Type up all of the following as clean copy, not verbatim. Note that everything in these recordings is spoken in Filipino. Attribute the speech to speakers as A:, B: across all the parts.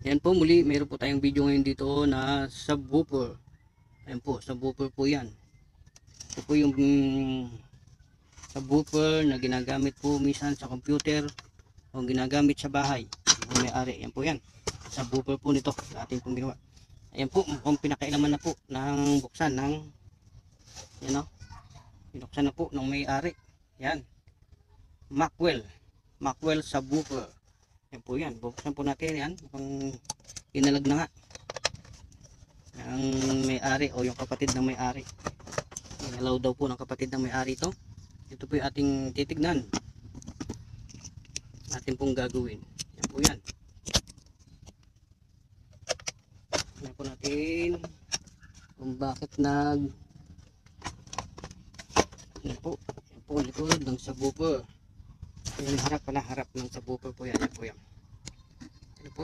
A: Yan po, muli mayroon po tayong video ngayon dito na subwoofer. Ayan po, subwoofer po yan. Ito po yung subwoofer na ginagamit po minsan sa computer o ginagamit sa bahay. Yung may-ari, yan po yan. Subwoofer po nito sa ating pong ginawa. Ayan po, mukhang pinakailaman na po ng buksan ng yan o. Binuksan na po ng may-ari. Yan. Macwell subwoofer. Yan po yan. Buksan po natin yan. Mukhang inalag na nga. Ang may-ari o yung kapatid ng may-ari. Inalaw daw po ng kapatid ng may-ari ito. Ito po yung ating titignan. Ating pong gagawin. Yan po yan. Tignan po natin kung bakit yan po ang likod ng subwoofer. Yung harap pala, harap ng subwoofer po yan. Yan po yan. Yan po.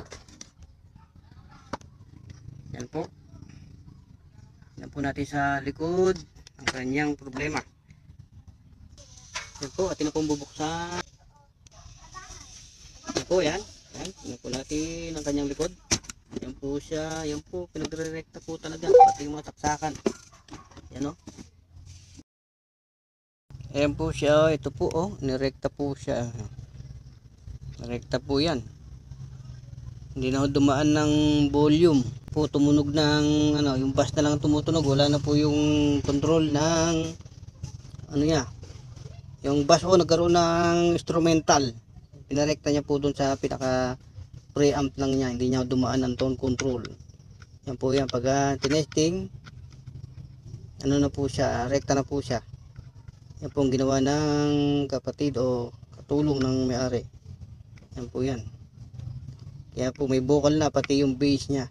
A: Yan po. Yan po natin sa likod ang kanyang problema. Yan po, atin na pong bubuksan. Yan po, yan. Yan, tingnan po natin ang kanyang likod. Yan po siya, yan po, pinagre-recta po talaga. Pati yung mga saksakan. Yan o. Ayan po siya, ito po oh, nirekta po siya. Nirekta po yan. Hindi na dumaan ng volume. Po tumunog ng ano, yung bass na lang tumutunog, wala na po yung control ng ano niya. Yung bass nagkaroon ng instrumental. Pinarekta niya po doon sa pinaka preamp lang niya, hindi niya dumaan ng tone control. Yan po yan, pag tinesting ano na po siya, rekta na po siya. Yan po ang ginawa ng kapatid o katulong ng may-ari. Yan po yan. Kaya po may vocal na pati yung bass niya.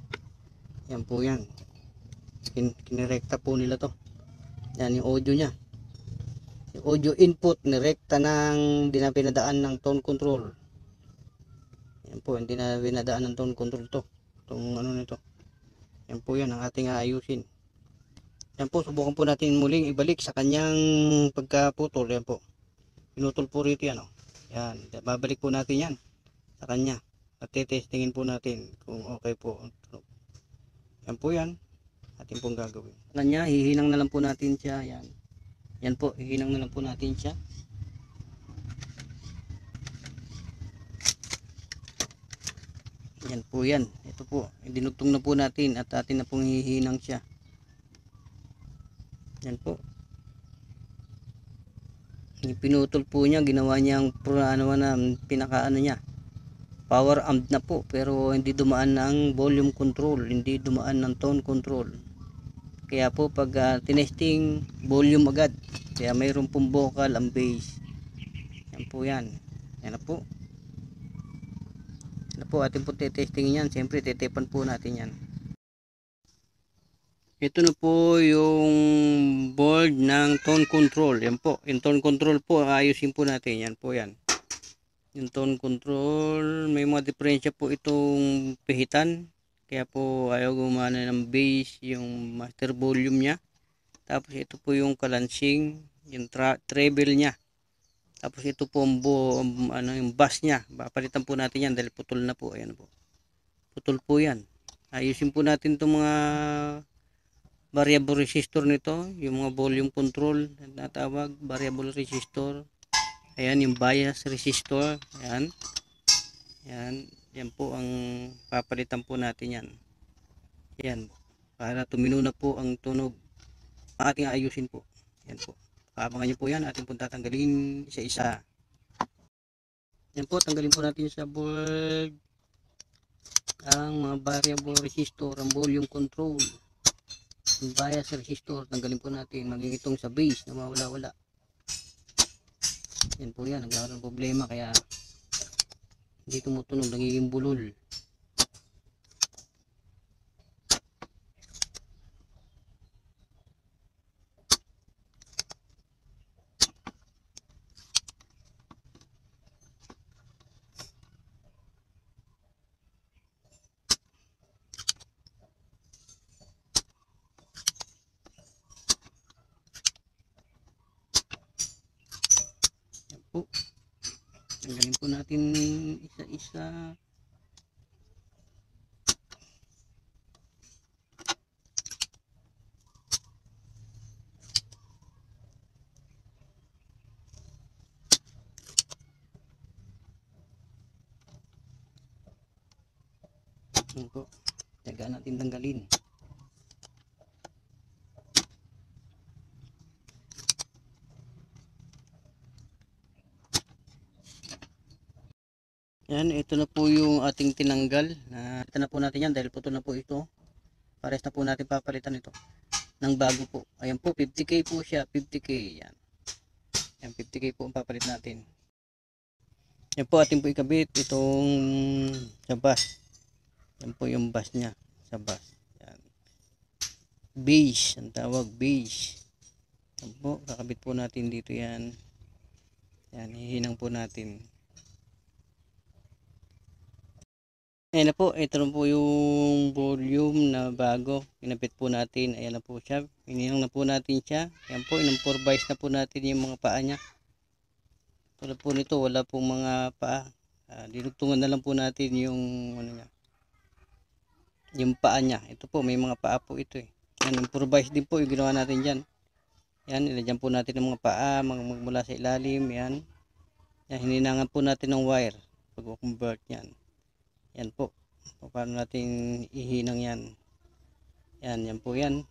A: Yan po yan. Kinirekta po nila to. Yan yung audio niya. Yung audio input nirekta ng hindi na pinadaan ng tone control. Yan po, hindi na pinadaan ng tone control to. Itong ano nito. Yan po yan ang ating aayusin. Yan po, subukan po natin muling ibalik sa kanyang pagkaputol. Yan po. Pinutol po rito yan. Oh. Yan. Babalik po natin yan sa kanya. At testingin po natin kung okay po. Yan po yan. Atin pong gagawin. Kanya, hihinang na lang po natin siya. Yan. Yan po, hihinang na lang po natin siya. Yan po yan. Ito po. Dinugtong na po natin at atin na pong hihinang siya. Yan po. Pinutol po niya, ginawa niyang pinaka niya. Power amp na po, pero hindi dumaan ng volume control, hindi dumaan ng tone control. Kaya po pag tinesting, volume agad. Kaya mayroon pong vocal ang bass. Yan po yan. Yan na po. Yan na po, atin po testingin yan. Siyempre, tetipan po natin yan. Ito na po yung board ng tone control. Yan po. Yung tone control po, ayusin po natin. Yan po yan. Yung tone control, may mga diferensya po itong pihitan. Kaya po ayaw gumana ng bass, yung master volume niya. Tapos ito po yung kalansing, yung treble niya. Tapos ito po yung bass niya. Papalitan po natin yan dahil putol na po. Ayan po. Putol po yan. Ayusin po natin itong mga variable resistor nito, yung mga volume control na tawag, variable resistor. Ayan yung bias resistor. Ayan. Ayan. Yan po ang papalitan po natin yan. Ayan. Para tumino na po ang tunog. Ating ayusin po. Yan po. Abangan nyo po yan. Ating po tatanggalin isa-isa. Yan po. Tanggalin po natin sa board ang mga variable resistor, ang volume control. Yung bias resistor, tanggalin po natin. Maging itong sa base na mawala-wala. Yan po yan. Nagkaroon ng problema kaya hindi tumutunog. Nagiging bulol. Yan po. Tanggalin po natin isa-isa. Yan po. Taga natin tanggalin. Yan, ito na po yung ating tinanggal. Ito na po natin yan dahil putol na po ito. Pares na po natin papalitan ito ng bago po. Ayan po, 50k po siya, 50k. Yan. Yan, 50k po ang papalit natin. Yan po ating po ikabit itong sa bus. Yan po yung bus niya sa bus. Yan. Base, ang tawag base. Yan po, kakabit po natin dito yan. Yan, hihinang po natin. Ayan na po, ito na po yung volume na bago. Kinapit po natin, ayan na po siya. Hininang na po natin siya. Ayan po, inumpurbise na po natin yung mga paa niya. Tulad po nito, wala pong mga paa. Dinugtungan na lang po natin yung ano niya, yung paa niya. Ito po, may mga paa po ito eh. Yan, improvise din po yung ginawa natin dyan. Yan, ilagyan po natin ng mga paa, magmula sa ilalim. Yan, yan, hininangan po natin ng wire pag-convert yan. Yan po, paano natin ihinang yan. Yan, yan po yan.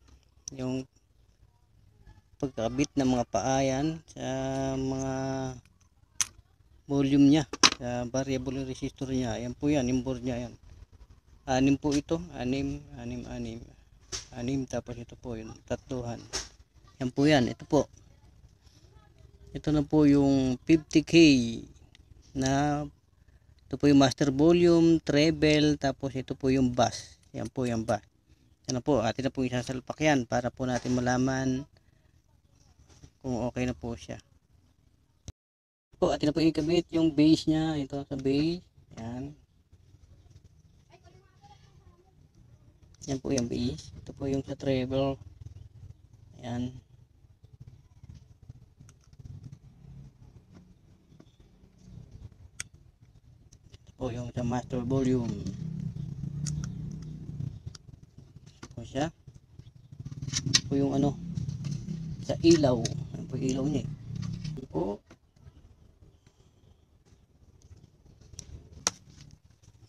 A: Yung pagkabit ng mga paa yan sa mga volume niya, sa variable resistor niya. Yan po yan, yung board niya yan. 6 po ito, 6, tapos ito po yung tatluhan. Yan po yan, ito po. Ito na po yung 50k na ito po yung master volume, treble, tapos ito po yung bass. Yan po yung bass. Yan na po, atin na po isasalpak yan para po natin malaman kung okay na po siya. Po, atin na po ikabit yung base niya. Ito sa base. Yan. Yan po yung base. Ito po yung sa treble. Yan. Po yung sa master volume po siya. Po yung ano sa ilaw. Ano po yung ilaw niya po.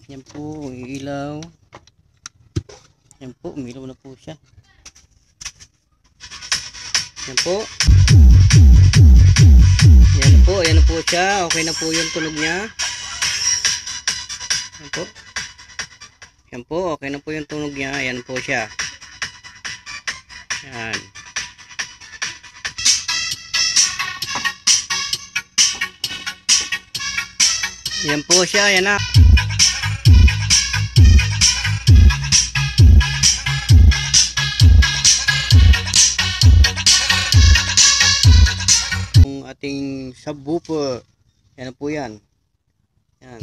A: Yan po yung ilaw. Yan po, umilaw na po siya. Yan po. Yan po, ayan na po siya. Okay na po yung tunog niya. Yan po. Yan po, okay na po yung tunog niya. Ayan po siya. Yan. Yan po siya. Yan na. Yung ating subwoofer. Yan na po yan. Yan.